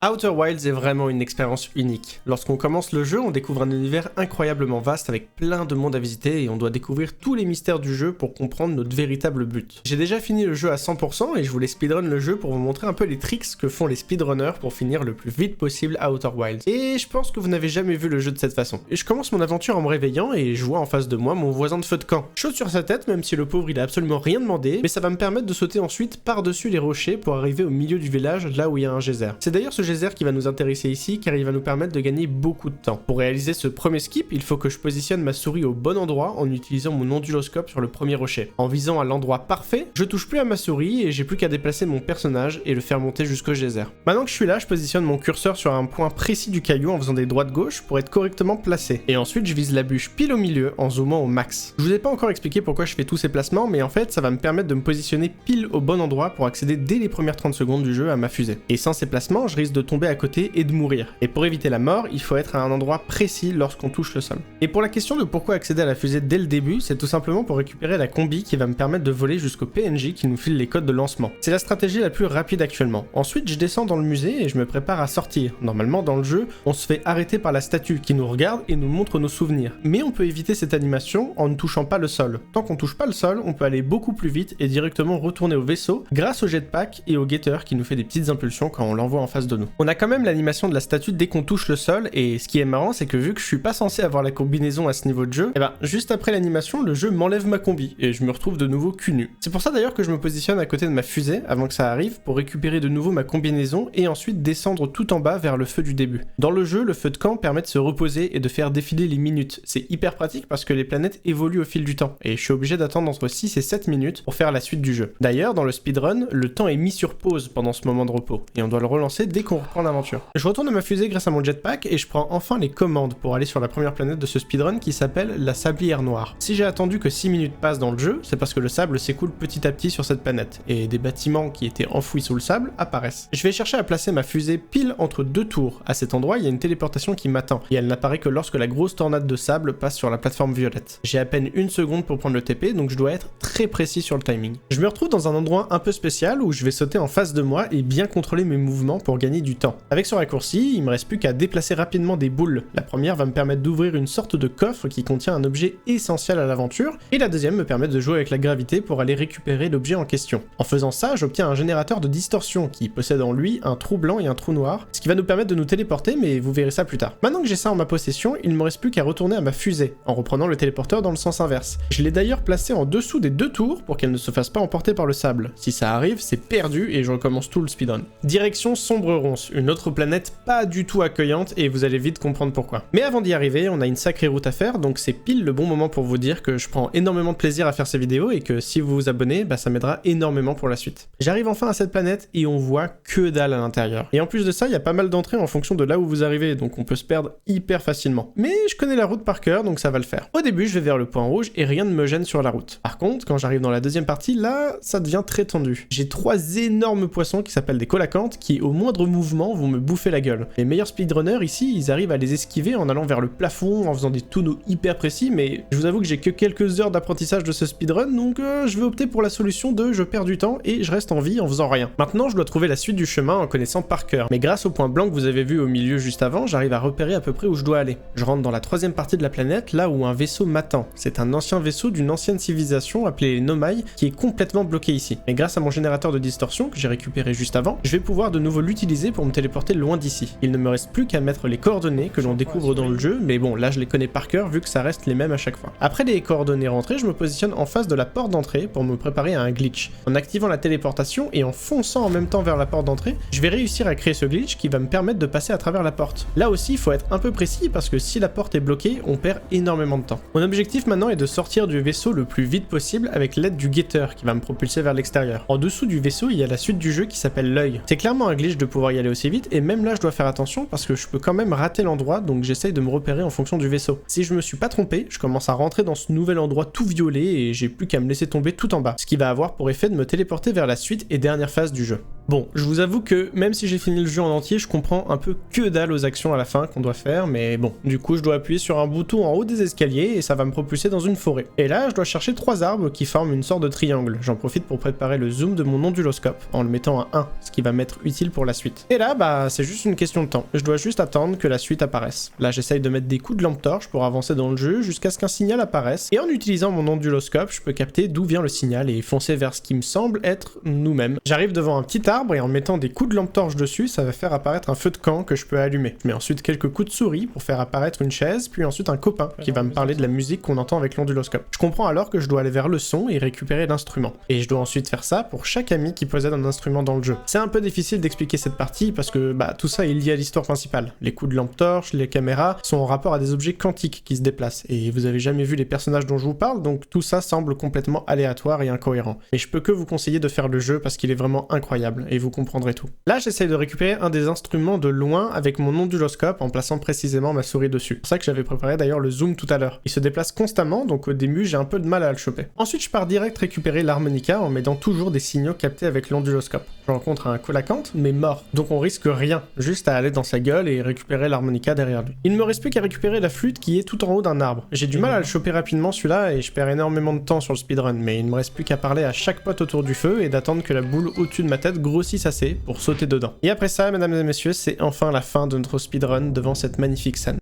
Outer Wilds est vraiment une expérience unique. Lorsqu'on commence le jeu, on découvre un univers incroyablement vaste avec plein de mondes à visiter et on doit découvrir tous les mystères du jeu pour comprendre notre véritable but. J'ai déjà fini le jeu à 100% et je voulais speedrun le jeu pour vous montrer un peu les tricks que font les speedrunners pour finir le plus vite possible à Outer Wilds. Et je pense que vous n'avez jamais vu le jeu de cette façon. Et je commence mon aventure en me réveillant et je vois en face de moi mon voisin de feu de camp. Chaud sur sa tête, même si le pauvre il a absolument rien demandé, mais ça va me permettre de sauter ensuite par-dessus les rochers pour arriver au milieu du village, là où il y a un geyser. C'est d'ailleurs ce geyser qui va nous intéresser ici car il va nous permettre de gagner beaucoup de temps. Pour réaliser ce premier skip, il faut que je positionne ma souris au bon endroit en utilisant mon onduloscope sur le premier rocher. En visant à l'endroit parfait, je touche plus à ma souris et j'ai plus qu'à déplacer mon personnage et le faire monter jusqu'au geyser. Maintenant que je suis là, je positionne mon curseur sur un point précis du caillou en faisant des droites-gauche pour être correctement placé. Et ensuite, je vise la bûche pile au milieu en zoomant au max. Je vous ai pas encore expliqué pourquoi je fais tous ces placements, mais en fait, ça va me permettre de me positionner pile au bon endroit pour accéder dès les premières 30 secondes du jeu à ma fusée. Et sans ces placements, je risque de tomber à côté et de mourir. Et pour éviter la mort, il faut être à un endroit précis lorsqu'on touche le sol. Et pour la question de pourquoi accéder à la fusée dès le début, c'est tout simplement pour récupérer la combi qui va me permettre de voler jusqu'au PNJ qui nous file les codes de lancement. C'est la stratégie la plus rapide actuellement. Ensuite, je descends dans le musée et je me prépare à sortir. Normalement, dans le jeu, on se fait arrêter par la statue qui nous regarde et nous montre nos souvenirs. Mais on peut éviter cette animation en ne touchant pas le sol. Tant qu'on touche pas le sol, on peut aller beaucoup plus vite et directement retourner au vaisseau grâce au jetpack et au getter qui nous fait des petites impulsions quand on l'envoie en face de nous. On a quand même l'animation de la statue dès qu'on touche le sol, et ce qui est marrant, c'est que vu que je suis pas censé avoir la combinaison à ce niveau de jeu, et ben juste après l'animation, le jeu m'enlève ma combi et je me retrouve de nouveau cul nu. C'est pour ça d'ailleurs que je me positionne à côté de ma fusée avant que ça arrive pour récupérer de nouveau ma combinaison et ensuite descendre tout en bas vers le feu du début. Dans le jeu, le feu de camp permet de se reposer et de faire défiler les minutes. C'est hyper pratique parce que les planètes évoluent au fil du temps et je suis obligé d'attendre entre 6 et 7 minutes pour faire la suite du jeu. D'ailleurs, dans le speedrun, le temps est mis sur pause pendant ce moment de repos et on doit le relancer dès qu'on reprend l'aventure. Je retourne à ma fusée grâce à mon jetpack et je prends enfin les commandes pour aller sur la première planète de ce speedrun qui s'appelle la Sablière Noire. Si j'ai attendu que 6 minutes passent dans le jeu, c'est parce que le sable s'écoule petit à petit sur cette planète et des bâtiments qui étaient enfouis sous le sable apparaissent. Je vais chercher à placer ma fusée pile entre deux tours. À cet endroit, il y a une téléportation qui m'attend et elle n'apparaît que lorsque la grosse tornade de sable passe sur la plateforme violette. J'ai à peine une seconde pour prendre le TP, donc je dois être très précis sur le timing. Je me retrouve dans un endroit un peu spécial où je vais sauter en face de moi et bien contrôler mes mouvements pour gagner du temps. Avec ce raccourci, il me reste plus qu'à déplacer rapidement des boules. La première va me permettre d'ouvrir une sorte de coffre qui contient un objet essentiel à l'aventure, et la deuxième me permet de jouer avec la gravité pour aller récupérer l'objet en question. En faisant ça, j'obtiens un générateur de distorsion qui possède en lui un trou blanc et un trou noir, ce qui va nous permettre de nous téléporter, mais vous verrez ça plus tard. Maintenant que j'ai ça en ma possession, il ne me reste plus qu'à retourner à ma fusée, en reprenant le téléporteur dans le sens inverse. Je l'ai d'ailleurs placé en dessous des deux tours pour qu'elle ne se fasse pas emporter par le sable. Si ça arrive, c'est perdu et je recommence tout le speedrun. Direction Sombre Ronce, une autre planète pas du tout accueillante et vous allez vite comprendre pourquoi. Mais avant d'y arriver, on a une sacrée route à faire, donc c'est pile le bon moment pour vous dire que je prends énormément de plaisir à faire ces vidéos et que si vous vous abonnez, ça m'aidera énormément pour la suite. J'arrive enfin à cette planète et on voit que dalle à l'intérieur. Et en plus de ça, il y a pas mal d'entrées en fonction de là où vous arrivez, donc on peut se perdre hyper facilement. Mais je connais la route par cœur, donc ça va le faire. Au début, je vais vers le point rouge et rien ne me gêne sur la route. Par contre, quand j'arrive dans la deuxième partie, là, ça devient très tendu. J'ai 3 énormes poissons qui s'appellent des colacantes qui, au moindre mouvement, vont me bouffer la gueule. Les meilleurs speedrunners ici, ils arrivent à les esquiver en allant vers le plafond, en faisant des tunnels hyper précis, mais je vous avoue que j'ai que quelques heures d'apprentissage de ce speedrun, donc je vais opter pour la solution de je perds du temps et je reste en vie en faisant rien. Maintenant, je dois trouver la suite du chemin en connaissant par cœur, mais grâce au point blanc que vous avez vu au milieu juste avant, j'arrive à repérer à peu près où je dois aller. Je rentre dans la troisième partie de la planète, là où un vaisseau m'attend. C'est un ancien vaisseau d'une ancienne civilisation appelée les Nomai, qui est complètement bloqué ici. Mais grâce à mon générateur de distorsion que j'ai récupéré juste avant, je vais pouvoir de nouveau l'utiliser pour me téléporter loin d'ici. Il ne me reste plus qu'à mettre les coordonnées que l'on découvre dans le jeu, mais bon, là je les connais par cœur vu que ça reste les mêmes à chaque fois. Après les coordonnées rentrées, je me positionne en face de la porte d'entrée pour me préparer à un glitch. En activant la téléportation et en fonçant en même temps vers la porte d'entrée, je vais réussir à créer ce glitch qui va me permettre de passer à travers la porte. Là aussi, il faut être un peu précis parce que si la porte est bloquée, on perd énormément de temps. Mon objectif maintenant est de sortir du vaisseau le plus vite possible avec l'aide du getter qui va me propulser vers l'extérieur. En dessous du vaisseau, il y a la suite du jeu qui s'appelle l'œil. C'est clairement un glitch de pouvoir y aller aussi vite et même là je dois faire attention parce que je peux quand même rater l'endroit, donc j'essaye de me repérer en fonction du vaisseau. Si je me suis pas trompé, je commence à rentrer dans ce nouvel endroit tout violet et j'ai plus qu'à me laisser tomber tout en bas, ce qui va avoir pour effet de me téléporter vers la suite et dernière phase du jeu. Bon, je vous avoue que même si j'ai fini le jeu en entier, je comprends un peu que dalle aux actions à la fin qu'on doit faire, mais bon, du coup je dois appuyer sur un bouton en haut des escaliers et ça va me propulser dans une forêt. Et là, je dois chercher 3 arbres qui forment une sorte de triangle. J'en profite pour préparer le zoom de mon onduloscope en le mettant à 1, ce qui va m'être utile pour la suite. Et là, bah, c'est juste une question de temps. Je dois juste attendre que la suite apparaisse. Là, j'essaye de mettre des coups de lampe torche pour avancer dans le jeu jusqu'à ce qu'un signal apparaisse. Et en utilisant mon onduloscope, je peux capter d'où vient le signal et foncer vers ce qui me semble être nous-mêmes. J'arrive devant un petit arbre et en mettant des coups de lampe torche dessus, ça va faire apparaître un feu de camp que je peux allumer. Je mets ensuite quelques coups de souris pour faire apparaître une chaise, puis ensuite un copain qui va me parler de la musique qu'on entend avec l'onduloscope. Je comprends alors que je dois aller vers le son et récupérer l'instrument. Et je dois ensuite faire ça pour chaque ami qui possède un instrument dans le jeu. C'est un peu difficile d'expliquer cette partie parce que bah, tout ça est lié à l'histoire principale. Les coups de lampe torche, les caméras sont en rapport à des objets quantiques qui se déplacent. Et vous avez jamais vu les personnages dont je vous parle, donc tout ça semble complètement aléatoire et incohérent. Mais je peux que vous conseiller de faire le jeu parce qu'il est vraiment incroyable et vous comprendrez tout. Là, j'essaye de récupérer un des instruments de loin avec mon onduloscope en plaçant précisément ma souris dessus. C'est pour ça que j'avais préparé d'ailleurs le zoom tout à l'heure. Il se déplace constamment, donc au début j'ai un peu de mal à le choper. Ensuite, je pars direct récupérer l'harmonica en mettant toujours des signaux captés avec l'onduloscope. Je rencontre un colacanthe, mais mort. Donc on risque rien, juste à aller dans sa gueule et récupérer l'harmonica derrière lui. Il ne me reste plus qu'à récupérer la flûte qui est tout en haut d'un arbre. J'ai du mal à le choper rapidement celui-là et je perds énormément de temps sur le speedrun, mais il ne me reste plus qu'à parler à chaque pote autour du feu et d'attendre que la boule au-dessus de ma tête grossisse assez pour sauter dedans. Et après ça, mesdames et messieurs, c'est enfin la fin de notre speedrun devant cette magnifique scène.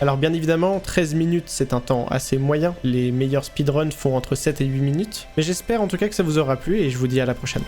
Alors bien évidemment, 13 minutes c'est un temps assez moyen, les meilleurs speedruns font entre 7 et 8 minutes, mais j'espère en tout cas que ça vous aura plu et je vous dis à la prochaine.